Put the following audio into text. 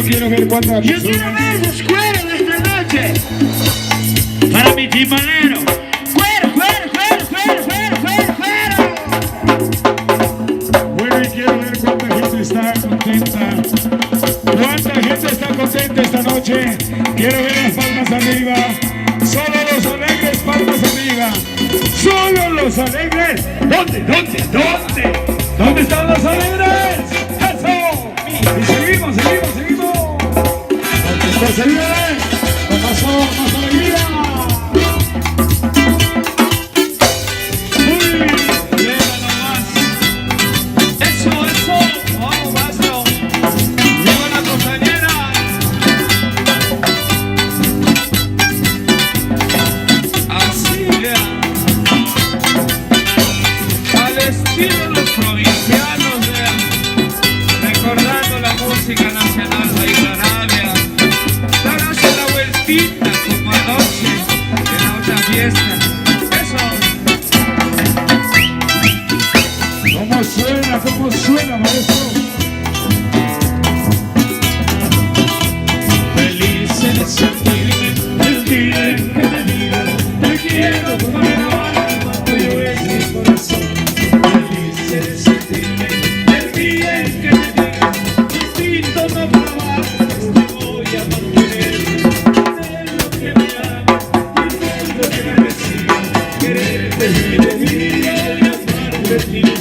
Quiero ver cuántas. Yo quiero ver los cueros de esta noche. Para mi timbalero. Cuero, cuero, cuero, cuero, cuero, cuero, cuero. Bueno, y quiero ver cuánta gente está contenta. Cuánta gente está contenta esta noche. Quiero ver las palmas arriba. Solo los alegres, palmas arriba. Solo los alegres. ¿Dónde? ¿Dónde están los alegres? ¡Eso! Y seguimos. Señores, más alegría. Uy, llega nomás. Eso, vamos, maestro. Llega la costañera. Así, vea. Al estilo de los provincianos, vea. Recordando la música nacional Arabia. Como anoche en la otra fiesta. Eso. ¿Cómo suena, maestro? Feliz en sentirme el día en que me digas te quiero con el alma, pero es mi corazón. Feliz en sentirme el día en que me digas distinto no trabajas, te voy a mantener. Quererte y de día y amarte.